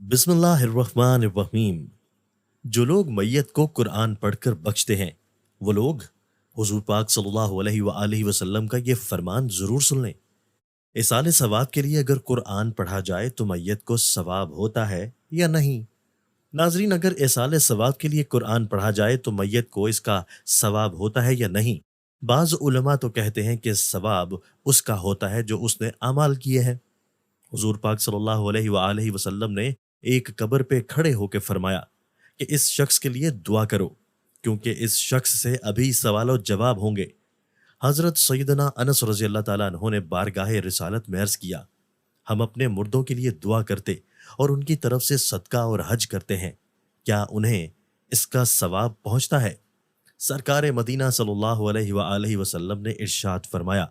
बिस्मिल्लाहिर्रहमानिर्रहीम। जो लोग मैयत को कुरान पढ़कर बख्शते हैं वो लोग हुजूर पाक सल्लल्लाहु अलैहि वआलिहि वसल्लम का ये फरमान ज़रूर सुन लें। इसाले सवाब के लिए अगर कुरान पढ़ा जाए तो मैयत को सवाब होता है या नहीं। नाजरीन, अगर इसाले सवाब के लिए कुरान पढ़ा जाए तो मैयत को इसका सवाब होता है या नहीं। बाज़ उलमा तो कहते हैं कि सवाब उसका होता है जो उसने अमाल किए हैं। हुजूर पाक सल्लल्लाहु अलैहि वआलिहि वसल्लम ने एक कब्र पे खड़े होकर फरमाया कि इस शख्स के लिए दुआ करो क्योंकि इस शख्स से अभी सवाल जवाब होंगे। हजरत सैयदना अनस रजी अल्लाह ताला अन्हो ने बारगाह रिसालत में अर्ज किया, हम अपने मुर्दों के लिए दुआ करते और उनकी तरफ से सदका और हज करते हैं, क्या उन्हें इसका सवाब पहुंचता है? सरकार मदीना सल्लल्लाहु अलैहि वआलिहि वसल्लम ने इरशाद फरमाया,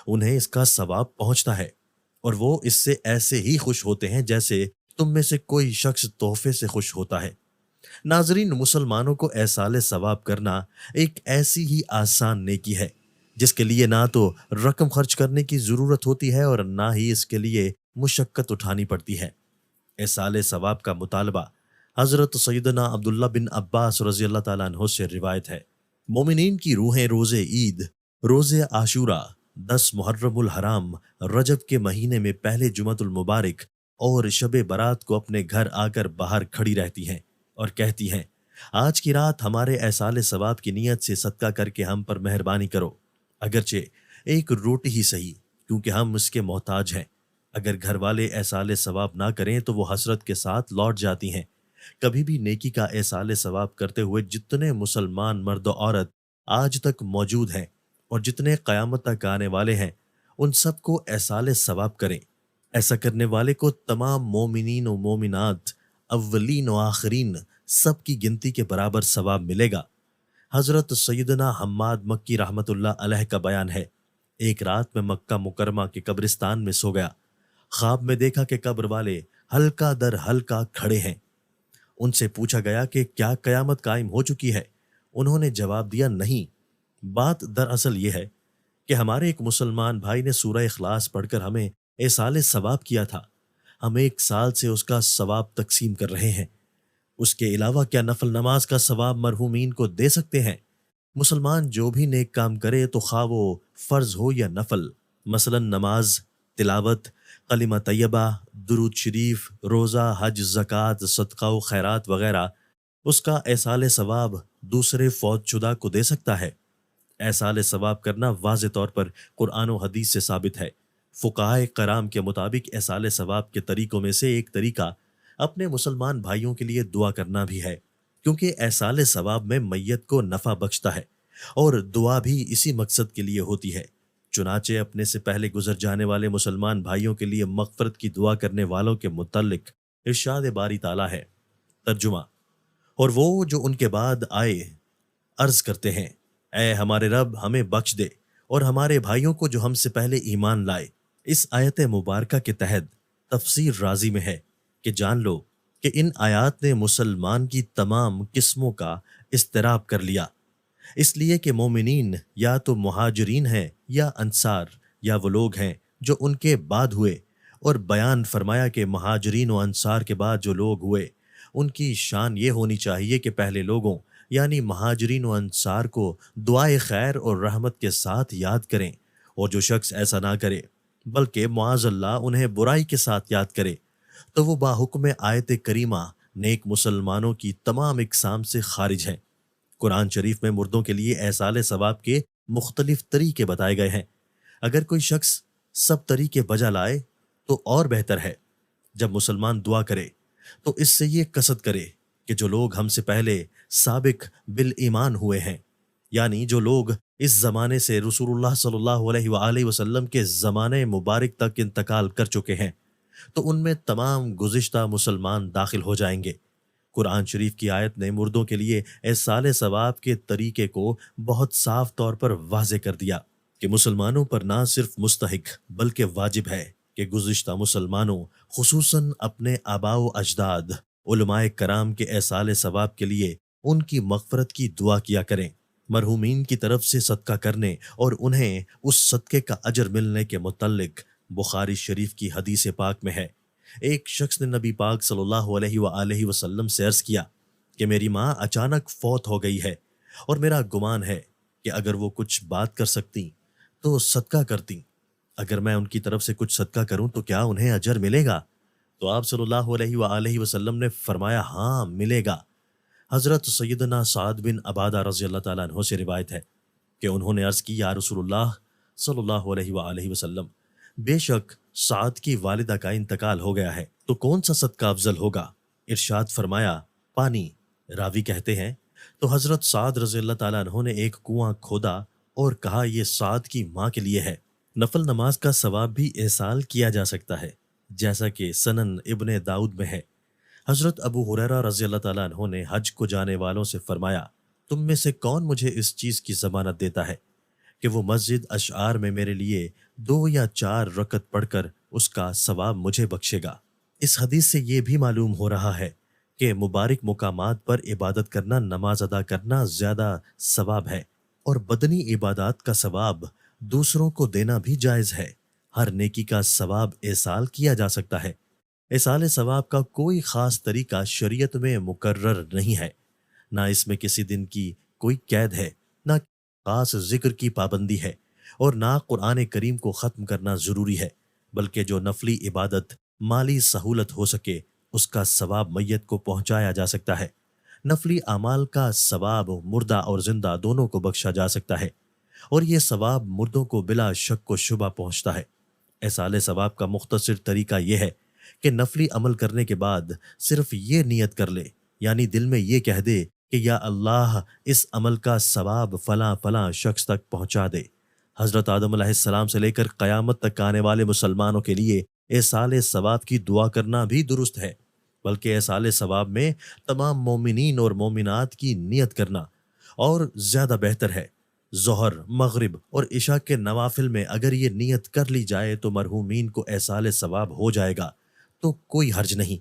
उन्हें इसका सवाब पहुंचता है और वो इससे ऐसे ही खुश होते हैं जैसे तुम में से कोई शख्स तोहफे से खुश होता है। नाजरीन, मुसलमानों को एहसाले सवाब करना एक ऐसी ही आसान नेकी है जिसके लिए ना तो रकम खर्च करने की ज़रूरत होती है और ना ही इसके लिए मुशक्क़त उठानी पड़ती है। एहसाले सवाब का मुतालबा हज़रत सैयदना अब्दुल्ला बिन अब्बास रज़ी अल्लाह ताला अन्हो से रिवायत है। मोमिनीन की रूहें रोज़े ईद, रोज़े आशूरा, 10 मुहर्रमुल हराम, रजब के महीने में पहले जुमतुल मुबारक और शबे बारात को अपने घर आकर बाहर खड़ी रहती हैं और कहती हैं, आज की रात हमारे एहसाले सवाब की नीयत से सदका करके हम पर मेहरबानी करो, अगरचे एक रोटी ही सही, क्योंकि हम इसके मोहताज हैं। अगर घर वाले एहसाले सवाब ना करें तो वो हसरत के साथ लौट जाती हैं। कभी भी नेकी का एहसाले सवाब करते हुए जितने मुसलमान मर्द और औरत आज तक मौजूद हैं और जितने क़यामत तक आने वाले हैं, उन सबको एहसाले सवाब करें। ऐसा करने वाले को तमाम मोमिनीन व मोमिनात, अव्वलीन व आखिरीन सब की गिनती के बराबर सवाब मिलेगा। हज़रत सैयदना हम्माद मक्की रहमतुल्लाह अलैह का बयान है, एक रात में मक्का मुकरमा के कब्रिस्तान में सो गया। ख्वाब में देखा कि कब्र वाले हल्का दर हल्का खड़े हैं। उनसे पूछा गया कि क्या कयामत कायम हो चुकी है? उन्होंने जवाब दिया, नहीं। बात दरअसल ये है कि हमारे एक मुसलमान भाई ने सूरह इखलास पढ़कर हमें एसाले सवाब किया था। हम 1 साल से उसका सवाब तकसीम कर रहे हैं। उसके अलावा क्या नफल नमाज का सवाब मरहूमीन को दे सकते हैं? मुसलमान जो भी नेक काम करे तो खा वो फर्ज हो या नफल, मसलन नमाज, तिलावत, कलिमा तैयबा, दुरूद शरीफ, रोज़ा, हज, ज़कात, सदका व खैरात वगैरह, उसका एसाले सवाब दूसरे फौतशुदा को दे सकता है। एहसाल सवाब करना वाज़े तौर पर कुरान और हदीस से साबित है। फ़ुक़हाए कराम के मुताबिक एहसाल सवाब के तरीकों में से एक तरीका अपने मुसलमान भाइयों के लिए दुआ करना भी है, क्योंकि एहसाल सवाब में मैयत को नफ़ा बख्शता है और दुआ भी इसी मकसद के लिए होती है। चुनाचे अपने से पहले गुजर जाने वाले मुसलमान भाइयों के लिए मग़फ़िरत की दुआ करने वालों के मुतल्लिक़ इरशाद बारी ताला है। तर्जुमा, और वो जो उनके बाद आए अर्ज करते हैं, ऐ हमारे रब हमें बख्श दे और हमारे भाइयों को जो हमसे पहले ईमान लाए। इस आयत मुबारका के तहत तफसीर राजी में है कि जान लो कि इन आयात ने मुसलमान की तमाम किस्मों का इस्तिराब कर लिया, इसलिए कि मोमिनीन या तो मुहाजिरीन हैं या अंसार, या वो लोग हैं जो उनके बाद हुए। और बयान फरमाया कि मुहाजिरीन और अंसार के बाद जो लोग हुए उनकी शान ये होनी चाहिए कि पहले लोगों यानी महाजरीन व अंसार को दुआए खैर और रहमत के साथ याद करें, और जो शख्स ऐसा ना करे बल्कि मुआज़ल्लाह उन्हें बुराई के साथ याद करे तो वो बाहुक्म आयत करीमा नेक मुसलमानों की तमाम इकसाम से खारिज है। कुरान शरीफ में मुर्दों के लिए एहसाले सवाब के मुख्तलिफ तरीके बताए गए हैं। अगर कोई शख्स सब तरीके बजा लाए तो और बेहतर है। जब मुसलमान दुआ करे तो इससे ये कसद करे कि जो लोग हमसे पहले साबिक बिल ईमान हुए हैं, यानी जो लोग इस ज़माने से रसूलुल्लाह सल्लल्लाहु अलैहि वसल्लम के ज़माने मुबारक तक इंतकाल कर चुके हैं, तो उनमें तमाम गुज़िश्ता मुसलमान दाखिल हो जाएंगे। कुरान शरीफ की आयत ने मुर्दों के लिए एहसाले सवाब के तरीके को बहुत साफ तौर पर वाज़े कर दिया कि मुसलमानों पर ना सिर्फ मुस्तहिक बल्कि वाजिब है कि गुज़िश्ता मुसलमानों खुसूसन अपने आबाओ अजदाद उलमाए कराम के एहसाले सवाब के लिए उनकी मग़फ़िरत की दुआ किया करें। मरहूमीन की तरफ से सदका करने और उन्हें उस सदक़े का अजर मिलने के मुतल्लिक़ बुखारी शरीफ की हदीस पाक में है, ایک شخص نے نبی پاک صلی اللہ علیہ وآلہ وسلم سے عرض کیا کہ میری ماں اچانک فوت ہو گئی ہے اور میرا گمان ہے کہ اگر وہ کچھ بات کر سکتی تو صدقہ کرتی، اگر میں ان کی طرف سے کچھ صدقہ کروں تو کیا انہیں اجر ملے گا؟ تو آپ صلی اللہ علیہ وآلہ وسلم نے فرمایا ہاں ملے گا۔ حضرت سیدنا سعد بن عبادہ رضی اللہ تعالیٰ عنہ سے روایت ہے کہ انہوں نے عرض کی یا رسول اللہ صلی اللہ علیہ وآلہ وسلم، بے شک سعد کی والدہ کا انتقال ہو گیا ہے، تو کون سا صدقہ افضل ہوگا؟ ارشاد فرمایا پانی۔ راوی کہتے ہیں تو حضرت سعد رضی اللہ تعالیٰ عنہ نے ایک کنواں کھودا اور کہا یہ سعد کی ماں کے لیے ہے۔ نفل نماز کا ثواب بھی احصال کیا جا سکتا ہے، جیسا کہ سنن ابن داؤد میں ہے۔ حضرت ابو ہریرہ رضی اللہ تعالیٰ عنہ نے حج کو جانے والوں سے فرمایا تم میں سے کون مجھے اس چیز کی ضمانت دیتا ہے کہ وہ مسجد اشعار میں میرے لیے 2 یا 4 رکعت پڑھ کر اس کا ثواب مجھے بخشے گا۔ اس حدیث سے یہ بھی معلوم ہو رہا ہے کہ مبارک مقامات پر عبادت کرنا، نماز ادا کرنا زیادہ ثواب ہے، اور بدنی عبادات کا ثواب دوسروں کو دینا بھی جائز ہے۔ ہر نیکی کا ثواب احصال کیا جا سکتا ہے۔ احصال ثواب کا کوئی خاص طریقہ شریعت میں مقرر نہیں ہے، نہ اس میں کسی دن کی کوئی قید ہے، نہ خاص ذکر کی پابندی ہے، اور نہ قرآن کریم کو ختم کرنا ضروری ہے، بلکہ جو نفلی عبادت مالی سہولت ہو سکے اس کا ثواب میت کو پہنچایا جا سکتا ہے۔ نفلی اعمال کا ثواب مردہ اور زندہ دونوں کو بخشا جا سکتا ہے، اور یہ ثواب مردوں کو بلا شک و شبہ پہنچتا ہے۔ احصال ثواب کا مختصر طریقہ یہ ہے کہ نفلی عمل کرنے کے بعد صرف یہ نیت کر لے، یعنی دل میں یہ کہہ دے کہ یا اللہ اس عمل کا ثواب فلاں فلاں شخص تک پہنچا دے۔ حضرت آدم علیہ السلام سے لے کر قیامت تک آنے والے مسلمانوں کے لیے احصال ثواب کی دعا کرنا بھی درست ہے، بلکہ احصال ثواب میں تمام مومنین اور مومنات کی نیت کرنا اور زیادہ بہتر ہے۔ ظہر، مغرب اور عشاء کے نوافل میں اگر یہ نیت کر لی جائے تو مرحومین کو احصال ثواب ہو جائے گا، تو کوئی حرج نہیں۔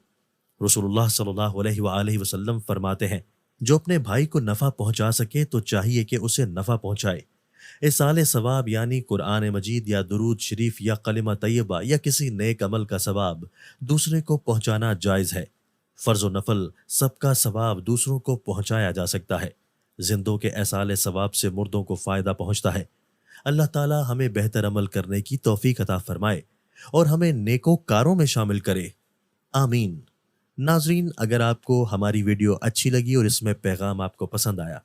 رسول اللہ صلی اللہ علیہ وآلہ وسلم فرماتے ہیں جو اپنے بھائی کو نفع پہنچا سکے تو چاہیے کہ اسے نفع پہنچائے۔ احصال ثواب یعنی قرآن مجید یا درود شریف یا کلمہ طیبہ یا کسی نیک عمل کا ثواب دوسرے کو پہنچانا جائز ہے۔ فرض و نفل سب کا ثواب دوسروں کو پہنچایا جا سکتا ہے۔ زندوں کے احصال ثواب سے مردوں کو فائدہ پہنچتا ہے۔ اللہ تعالی ہمیں بہتر عمل کرنے کی توفیق عطا فرمائے اور ہمیں نیکوکاروں میں شامل کرے، آمین۔ ناظرین، اگر آپ کو ہماری ویڈیو اچھی لگی اور اس میں پیغام آپ کو پسند آیا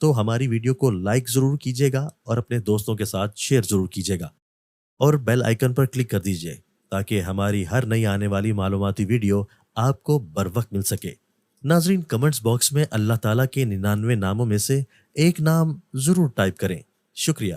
تو ہماری ویڈیو کو لائک ضرور کیجیے گا اور اپنے دوستوں کے ساتھ شیئر ضرور کیجیے گا، اور بیل آئیکن پر کلک کر دیجیے تاکہ ہماری ہر نئی آنے والی معلوماتی ویڈیو آپ کو بر وقت مل سکے۔ ناظرین، کمنٹس باکس میں اللہ تعالیٰ کے 99 ناموں میں سے ایک نام ضرور ٹائپ کریں۔ شکریہ۔